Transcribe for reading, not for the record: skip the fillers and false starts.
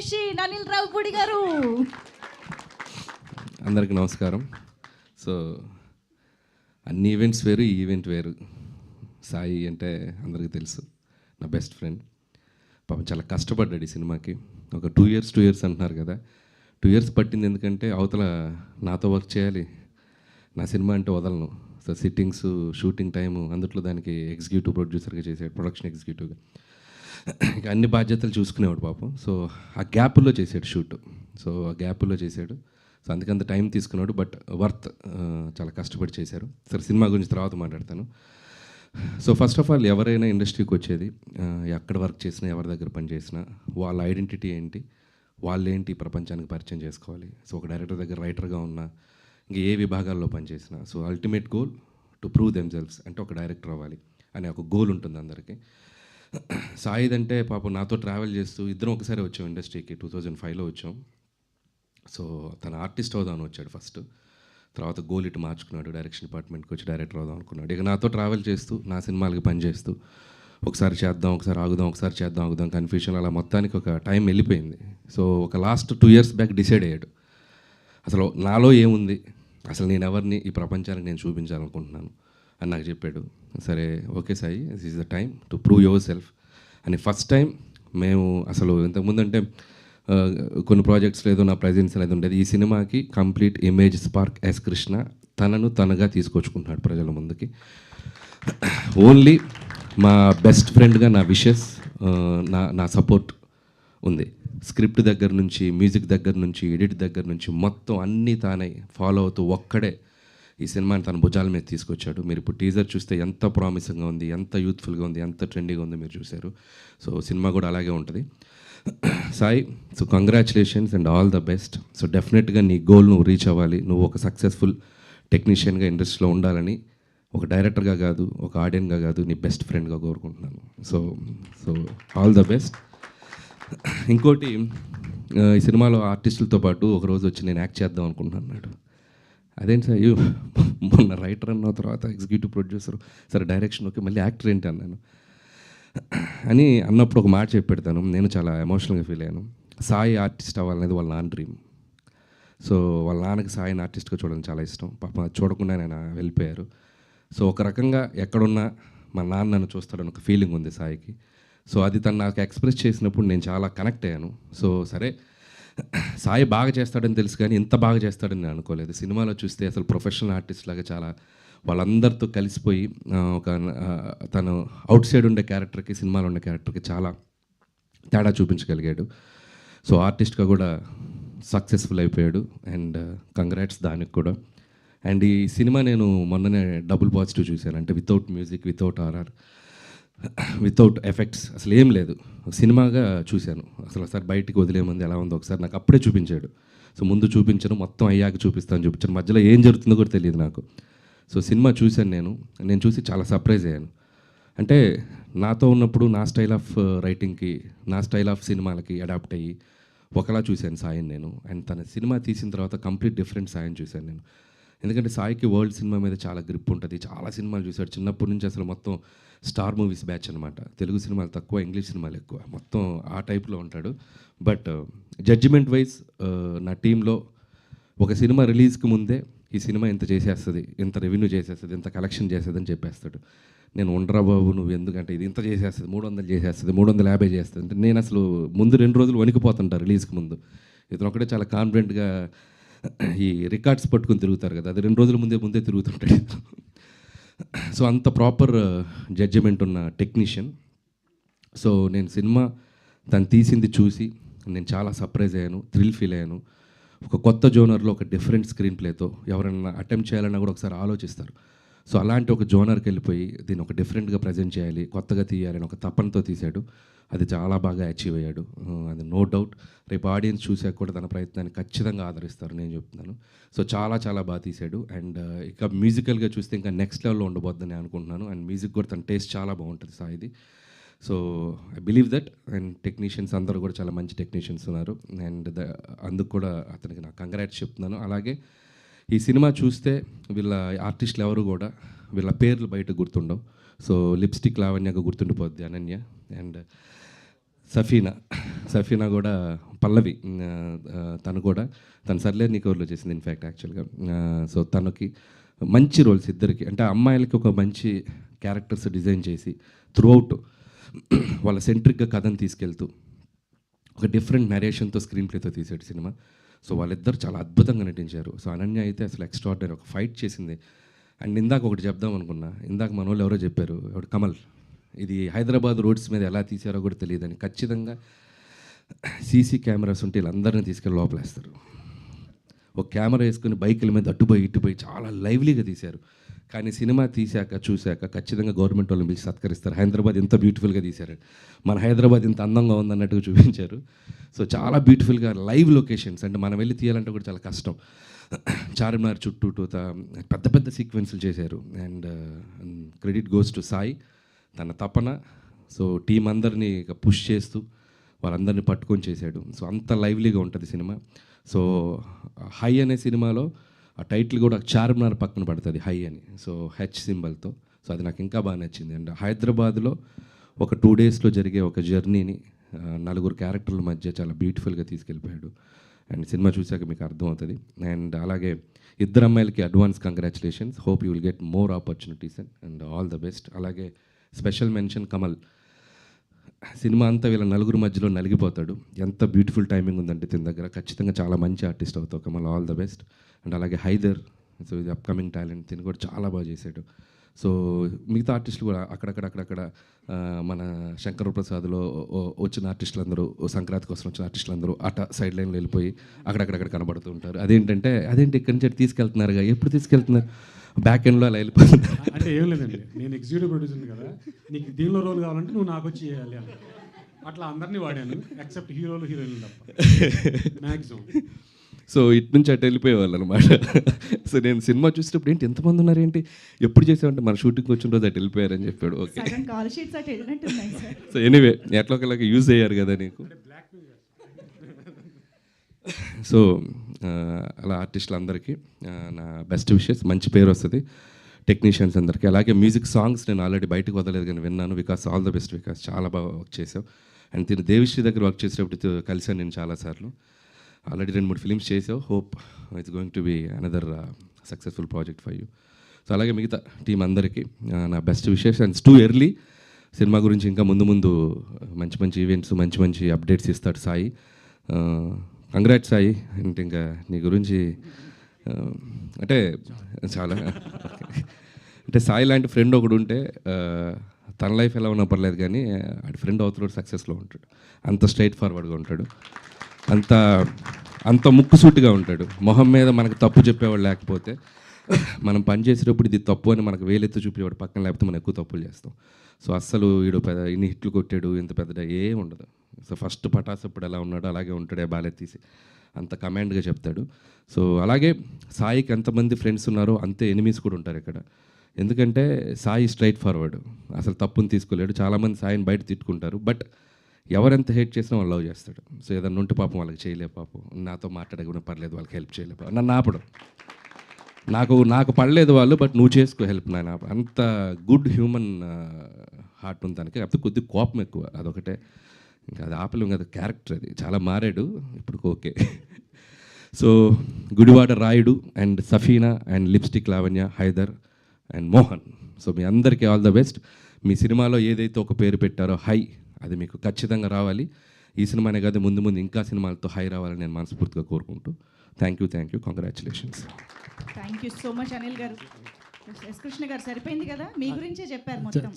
అనిల్ రావుపూడి గారు. అందరికీ నమస్కారం. సో అన్ని ఈవెంట్స్ వేరు, ఈ ఈవెంట్ వేరు. సాయి అంటే అందరికీ తెలుసు, నా బెస్ట్ ఫ్రెండ్. పాపం చాలా కష్టపడ్డాడు ఈ సినిమాకి. ఒక 2 ఇయర్స్ అంటున్నారు కదా, 2 ఇయర్స్ పట్టింది. ఎందుకంటే అవతల నాతో వర్క్ చేయాలి, నా సినిమా అంటే వదలను. సో సిట్టింగ్స్, షూటింగ్ టైము, అందుట్లో దానికి ఎగ్జిక్యూటివ్ ప్రొడ్యూసర్గా చేసాడు, ప్రొడక్షన్ ఎగ్జిక్యూటివ్గా. ఇంకా అన్ని బాధ్యతలు చూసుకునేవాడు పాపం. సో ఆ గ్యాపుల్లో చేసాడు షూట్. సో ఆ గ్యాపుల్లో చేశాడు. సో అందుకంత టైం తీసుకున్నాడు, బట్ వర్త్. చాలా కష్టపడి చేశారు. సరే, సినిమా గురించి తర్వాత మాట్లాడతాను. సో ఫస్ట్ ఆఫ్ ఆల్, ఎవరైనా ఇండస్ట్రీకి వచ్చేది, ఎక్కడ వర్క్ చేసినా, ఎవరి దగ్గర పని చేసినా, వాళ్ళ ఐడెంటిటీ ఏంటి, వాళ్ళేంటి ప్రపంచానికి పరిచయం చేసుకోవాలి. సో ఒక డైరెక్టర్ దగ్గర రైటర్గా ఉన్నా, ఇంకా ఏ విభాగాల్లో పనిచేసినా, so ultimate goal to prove themselves, అంటే ఒక డైరెక్టర్ అవ్వాలి అనే ఒక గోల్ ఉంటుంది అందరికీ. సాయిద్ అంటే పాపం నాతో ట్రావెల్ చేస్తూ, ఇద్దరం ఒకసారి వచ్చాం ఇండస్ట్రీకి, 2005లో వచ్చాం. సో తన ఆర్టిస్ట్ అవుదామని వచ్చాడు ఫస్ట్. తర్వాత గోల్ ఇటు మార్చుకున్నాడు, డైరెక్షన్ డిపార్ట్మెంట్కి వచ్చి డైరెక్టర్ అవుదాం అనుకున్నాడు. ఇక నాతో ట్రావెల్ చేస్తూ, నా సినిమాలకి పనిచేస్తూ, ఒకసారి చేద్దాం, ఒకసారి ఆగుదాం, ఒకసారి చేద్దాం, ఆగుదాం, కన్ఫ్యూషన్, అలా మొత్తానికి ఒక టైం వెళ్ళిపోయింది. సో ఒక లాస్ట్ 2 ఇయర్స్ బ్యాక్ డిసైడ్ అయ్యాడు, అసలు నాలో ఏముంది, అసలు నేను ఎవరిని ఈ ప్రపంచానికి నేను చూపించాలనుకుంటున్నాను అని నాకు చెప్పాడు. సరే, okay Sai, this is the time to prove your self అని. ఫస్ట్ టైం మేము అసలు ఇంతకుముందు అంటే కొన్ని ప్రాజెక్ట్స్లో ఏదో నా ప్రజెన్స్ అనేది ఉండేది. ఈ సినిమాకి complete image spark S Krishna తనను తనగా తీసుకొచ్చుకుంటున్నాడు ప్రజల ముందుకి. ఓన్లీ మా బెస్ట్ ఫ్రెండ్గా నా విషెస్, నా సపోర్ట్ ఉంది. స్క్రిప్ట్ దగ్గర నుంచి, మ్యూజిక్ దగ్గర నుంచి, ఎడిట్ దగ్గర నుంచి మొత్తం అన్నీ తానే ఫాలో అవుతూ ఒక్కడే ఈ సినిమాని తన భుజాల మీద తీసుకొచ్చాడు. మీరు ఇప్పుడు టీజర్ చూస్తే ఎంత ప్రామిసింగ్గా ఉంది, ఎంత యూత్ఫుల్గా ఉంది, ఎంత ట్రెండీగా ఉందో మీరు చూశారు. సో సినిమా కూడా అలాగే ఉంటుంది. Sai, so congratulations and all the best. So డెఫినెట్గా నీ గోల్ నువ్వు రీచ్ అవ్వాలి. నువ్వు ఒక సక్సెస్ఫుల్ టెక్నీషియన్గా ఇండస్ట్రీలో ఉండాలని, ఒక డైరెక్టర్గా కాదు, ఒక ఆడియన్గా కాదు, నీ బెస్ట్ ఫ్రెండ్గా కోరుకుంటున్నాను. So so all the best. ఇంకోటి, ఈ సినిమాలో ఆర్టిస్టులతో పాటు ఒకరోజు వచ్చి నేను యాక్ట్ చేద్దాం అనుకుంటున్నాను అన్నాడు. అదేంటి సార్, మొన్న రైటర్ అన్న తర్వాత ఎగ్జిక్యూటివ్ ప్రొడ్యూసర్, సరే డైరెక్షన్ ఓకే, మళ్ళీ యాక్టర్ ఏంటి అన్నాను. అని అన్నప్పుడు ఒక మాట చెప్పెడతాను, నేను చాలా ఎమోషనల్గా ఫీల్ అయ్యాను. సాయి ఆర్టిస్ట్ అవ్వాలనేది వాళ్ళ నాన్న డ్రీమ్. సో వాళ్ళ నాన్నకి సాయిని ఆర్టిస్ట్గా చూడడం చాలా ఇష్టం. పాప చూడకుండా ఆయన వెళ్ళిపోయారు. సో ఒక రకంగా ఎక్కడున్నా మా నాన్న నన్ను చూస్తాడని ఒక ఫీలింగ్ ఉంది సాయికి. సో అది తను నాకు ఎక్స్ప్రెస్ చేసినప్పుడు నేను చాలా కనెక్ట్ అయ్యాను. సో సరే, సాయి బాగా చేస్తాడని తెలుసు, కానీ ఇంత బాగా చేస్తాడని నేను అనుకోలేదు. సినిమాలో చూస్తే అసలు ప్రొఫెషనల్ ఆర్టిస్ట్ లాగా చాలా వాళ్ళందరితో కలిసిపోయి, తను అవుట్ సైడ్ ఉండే క్యారెక్టర్కి, సినిమాలో ఉండే క్యారెక్టర్కి చాలా తేడా చూపించగలిగాడు. సో ఆర్టిస్ట్గా కూడా సక్సెస్ఫుల్ అయిపోయాడు. అండ్ కంగ్రాట్స్ దానికి కూడా. అండ్ ఈ సినిమా నేను మొన్ననే డబుల్ పాజిటివ్ చూశాను. అంటే without music, without RR, without effects, అసలు ఏం లేదు, సినిమాగా చూశాను. అసలు ఒకసారి బయటికి వదిలేమంది ఎలా ఉందో ఒకసారి నాకు అప్పుడే చూపించాడు. సో ముందు చూపించను, మొత్తం అయ్యాక చూపించాను, మధ్యలో ఏం జరుగుతుందో కూడా తెలియదు నాకు. సో సినిమా చూశాను, నేను చూసి చాలా సర్ప్రైజ్ అయ్యాను. అంటే నాతో ఉన్నప్పుడు నా స్టైల్ ఆఫ్ రైటింగ్కి, నా స్టైల్ ఆఫ్ సినిమాలకి అడాప్ట్ అయ్యి ఒకలా చూశాను సాయిని నేను. అండ్ తన సినిమా తీసిన తర్వాత కంప్లీట్ డిఫరెంట్ సాయిని చూశాను నేను. ఎందుకంటే సాయికి వరల్డ్ సినిమా మీద చాలా గ్రిప్ ఉంటుంది, చాలా సినిమాలు చూశాడు చిన్నప్పటి నుంచి. అసలు మొత్తం స్టార్ మూవీస్ బ్యాచ్ అనమాట. తెలుగు సినిమాలు తక్కువ, ఇంగ్లీష్ సినిమాలు ఎక్కువ, మొత్తం ఆ టైప్లో ఉంటాడు. బట్ జడ్జిమెంట్ వైజ్ నా టీంలో ఒక సినిమా రిలీజ్కి ముందే ఈ సినిమా ఇంత చేసేస్తుంది, ఇంత రెవెన్యూ చేసేస్తుంది, ఇంత కలెక్షన్ చేస్తుంది అని చెప్పేస్తాడు. నేను ఉండరా బాబు, నువ్వు ఎందుకంటే ఇది ఇంత చేసేస్తుంది, 300 చేసేస్తుంది, 350 చేస్తుంది అంటే నేను అసలు ముందు 2 రోజులు వణికిపోతుంటా రిలీజ్కి ముందు. ఇతను ఒకటే చాలా కాన్ఫిడెంట్గా ఈ రికార్డ్స్ పట్టుకుని తిరుగుతారు కదా, అది 2 రోజుల ముందే తిరుగుతుంటాడు. సో అంత ప్రాపర్ జడ్జిమెంట్ ఉన్న టెక్నీషియన్. సో నేను సినిమా తను తీసింది చూసి నేను చాలా సర్ప్రైజ్ అయ్యాను, థ్రిల్ ఫీల్ అయ్యాను. ఒక కొత్త జోనర్లో ఒక డిఫరెంట్ స్క్రీన్ ప్లేతో ఎవరైనా అటెంప్ట్ చేయాలన్నా కూడా ఒకసారి ఆలోచిస్తారు. సో అలాంటి ఒక జోనర్కి వెళ్ళిపోయి దీన్ని ఒక డిఫరెంట్గా ప్రజెంట్ చేయాలి, కొత్తగా తీయాలని ఒక తపనతో తీశాడు. అది చాలా బాగా అచీవ్ అయ్యాడు, అది నో డౌట్. రేపు ఆడియన్స్ చూసాక కూడా తన ప్రయత్నాన్ని ఖచ్చితంగా ఆదరిస్తారు, నేను చెప్తున్నాను. సో చాలా చాలా బాగా తీశాడు. అండ్ ఇక మ్యూజికల్గా చూస్తే ఇంకా నెక్స్ట్ లెవెల్లో ఉండబోద్దని అనుకుంటున్నాను. అండ్ మ్యూజిక్ కూడా తన టేస్ట్ చాలా బాగుంటుంది సాయిది. So I believe that. And technicians అందరూ కూడా చాలా మంచి టెక్నీషియన్స్ ఉన్నారు. అండ్ అందుకు కూడా అతనికి నాకు కంగ్రాట్స్ చెప్తున్నాను. అలాగే ఈ సినిమా చూస్తే వీళ్ళ ఆర్టిస్టులు ఎవరు కూడా వీళ్ళ పేర్లు బయట గుర్తుండవు. సో లిప్స్టిక్ లావణ్యగా గుర్తుండిపోద్ది అనన్య. అండ్ సఫీనా కూడా పల్లవి తను కూడా తను సర్లే నీకోర్లో చేసింది ఇన్ఫ్యాక్ట్ యాక్చువల్గా. సో తనకి మంచి రోల్స్ ఇద్దరికి, అంటే అమ్మాయిలకి ఒక మంచి క్యారెక్టర్స్ డిజైన్ చేసి త్రూఅవుట్ వాళ్ళ సెంట్రిక్గా కథను తీసుకెళ్తూ ఒక డిఫరెంట్ నరేషన్తో స్క్రీన్ ప్లేతో తీసాడు సినిమా. సో వాళ్ళిద్దరు చాలా అద్భుతంగా నటించారు. సో అనన్య అయితే అసలు ఎక్స్ట్రాడినరీ ఒక ఫైట్ చేసింది. అండ్ ఇందాక ఒకటి చెప్దాం అనుకున్నా, ఇందాక మన వాళ్ళు ఎవరో చెప్పారు, ఎవడు కమల్, ఇది హైదరాబాద్ రోడ్స్ మీద ఎలా తీసారో కూడా తెలియదని. ఖచ్చితంగా సీసీ కెమెరాస్ ఉంటే వీళ్ళందరినీ తీసుకెళ్ళి లోపలేస్తారు. ఒక కెమెరా వేసుకుని బైకుల మీద అటుపోయి ఇటుపోయి చాలా లైవ్లీగా తీశారు. కానీ సినిమా తీశాక చూశాక ఖచ్చితంగా గవర్నమెంట్ వాళ్ళని పిలిచి సత్కరిస్తారు. హైదరాబాద్ ఎంత బ్యూటిఫుల్గా తీశారు, మన హైదరాబాద్ ఇంత అందంగా ఉందన్నట్టుగా చూపించారు. సో చాలా బ్యూటిఫుల్గా లైవ్ లొకేషన్స్, అంటే మనం వెళ్ళి తీయాలంటే కూడా చాలా కష్టం. చార్మినార్ చుట్టూ పెద్ద పెద్ద సీక్వెన్స్లు చేశారు. And credit goes to Sai, తన తపన. సో టీం అందరినీ పుష్ చేస్తూ వాళ్ళందరినీ పట్టుకొని చేశాడు. సో అంత లైవ్లీగా ఉంటుంది సినిమా. సో హై అనే సినిమాలో ఆ టైటిల్ కూడా చార్మినార్ పక్కన పడుతుంది హై అని, సో హెచ్ సింబల్తో. సో అది నాకు ఇంకా బాగా నచ్చింది. అండ్ హైదరాబాద్లో ఒక 2 డేస్లో జరిగే ఒక జర్నీని 4 క్యారెక్టర్ల మధ్య చాలా బ్యూటిఫుల్గా తీసుకెళ్ళిపోయాడు. అండ్ సినిమా చూశాక మీకు అర్థమవుతుంది. అండ్ అలాగే ఇద్దరు అమ్మాయిలకి advance congratulations. Hope you will get more opportunities and all the best. అలాగే స్పెషల్ మెన్షన్ కమల్. సినిమా అంతా వీళ్ళ 4 మధ్యలో నలిగిపోతాడు. ఎంత బ్యూటిఫుల్ టైమింగ్ ఉందంటే తిన దగ్గర. ఖచ్చితంగా చాలా మంచి ఆర్టిస్ట్ అవుతావు Kamal, all the best. And అలాగే హైదర్, సో ఇది అప్కమింగ్ టాలెంట్, తిని కూడా చాలా బాగా చేశాడు. సో మిగతా ఆర్టిస్టులు కూడా అక్కడక్కడ మన శంకర ప్రసాద్లో వచ్చిన ఆర్టిస్టులందరూ, సంక్రాంతి కోసం వచ్చిన ఆర్టిస్టులందరూ అట సైడ్ లైన్లో వెళ్ళిపోయి అక్కడక్కడ కనబడుతూ ఉంటారు. అదేంటి ఇక్కడి నుంచి తీసుకెళ్తున్నారుగా, ఎప్పుడు తీసుకెళ్తున్నారు, బ్యాక్ ఎండ్లో అలా వెళ్ళిపోతున్నారు. అంటే ఏం లేదండి, నేను ఎగ్జిక్యూటివ్ ప్రొడ్యూసర్ కదా, నీకు దీనిలో రోల్ కావాలంటే నువ్వు నాకు వచ్చి చేయాలి అని అట్లా అందరినీ వాడాను, ఎక్సెప్ట్ హీరోలు హీరోయిన్లు తప్ప మ్యాక్సిమం. సో ఇటు నుంచి అటు వెళ్ళిపోయేవాళ్ళు అనమాట. సో నేను సినిమా చూసేటప్పుడు ఏంటి ఎంతమంది ఉన్నారు, ఏంటి ఎప్పుడు చేసామంటే మన షూటింగ్కి వచ్చిన రోజు అటు వెళ్ళిపోయారని చెప్పాడు. ఓకే, సో ఎనీవే ఎట్లా ఒకలాగా యూజ్ అయ్యారు కదా నీకు. సో అలా ఆర్టిస్టులందరికీ నా బెస్ట్ విషెస్, మంచి పేరు వస్తుంది టెక్నీషియన్స్ అందరికీ. అలాగే మ్యూజిక్ సాంగ్స్ నేను ఆల్రెడీ బయటకు వదలేదు కానీ విన్నాను. Vikas all the best Vikas, చాలా బాగా వర్క్ చేసావు. అండ్ తిని దేవిశ్రీ దగ్గర వర్క్ చేసేటప్పుడు కలిసాను నేను చాలాసార్లు. ఆల్రెడీ 2-3 ఫిలిమ్స్ చేసావు. Hope it's going to be another successful project for you. So అలాగే మిగతా టీం అందరికీ నా best wishes. And too early, cinema గురించి ఇంకా ముందు మంచి మంచి ఈవెంట్స్, మంచి అప్డేట్స్ ఇస్తాడు సాయి. కంగ్రాట్స్ సాయి. అంటే ఇంకా నీ గురించి అంటే చాలా అంటే సాయి లాంటి ఫ్రెండ్ ఒకడు ఉంటే తన లైఫ్ ఎలా ఉన్నా పర్లేదు కానీ ఆడి ఫ్రెండ్ అవుతున్నాడు సక్సెస్లో ఉంటాడు. అంత స్ట్రైట్ ఫార్వర్డ్గా ఉంటాడు, అంత ముక్కుసూటిగా ఉంటాడు. మొహం మీద మనకు తప్పు చెప్పేవాడు లేకపోతే, మనం పని చేసేటప్పుడు ఇది తప్పు అని మనకు వేలెత్తి చూపేవాడు పక్కన లేకపోతే మనం ఎక్కువ తప్పులు చేస్తాం. సో అస్సలు వీడు ఇన్ని హిట్లు కొట్టాడు, ఇంత పెద్దగా ఏం ఉండదు. సో ఫస్ట్ పటాస్ అప్పుడు ఎలా ఉన్నాడో అలాగే ఉంటాడే, బాలెత్తీసి అంత కమాండ్గా చెప్తాడు. సో అలాగే సాయికి ఎంతమంది ఫ్రెండ్స్ ఉన్నారో అంతే ఎనిమీస్ కూడా ఉంటారు ఇక్కడ. ఎందుకంటే సాయి స్ట్రైట్ ఫార్వర్డ్, అసలు తప్పుని తీసుకోలేడు. చాలామంది సాయిని బయట తిట్టుకుంటారు, బట్ ఎవరెంత హేట్ చేసినా వాళ్ళు లవ్ చేస్తాడు. సో ఏదన్నా ఉంటే పాపం వాళ్ళకి చేయలే, పాపం నాతో మాట్లాడకుండా పర్లేదు, వాళ్ళకి హెల్ప్ చేయలే, నన్ను ఆపడం, నాకు పడలేదు వాళ్ళు, బట్ నువ్వు చేసుకో హెల్ప్ నాయన. అంత గుడ్ హ్యూమన్ హార్ట్ ఉంది తనకి. కాకపోతే కొద్దిగా కోపం ఎక్కువ, అదొకటే. ఇంకా అది ఆపలేం కదా, క్యారెక్టర్ అది. చాలా మారాడు ఇప్పుడు, okay. So Gudivada Rayudu and Safina and lipstick Lavanya, Haidar and Mohan, so మీ అందరికీ ఆల్ ద బెస్ట్. మీ సినిమాలో ఏదైతే ఒక పేరు పెట్టారో హై, అది మీకు ఖచ్చితంగా రావాలి. ఈ సినిమానే కాదు, ముందు ఇంకా సినిమాలతో హై రావాలని నేను మనస్ఫూర్తిగా కోరుకుంటూ thank you, congratulations. Thank you so much Anil గారు. ఎస్ కృష్ణ గారు, సరిపోయింది కదా, మీ గురించే చెప్పారు మొత్తం.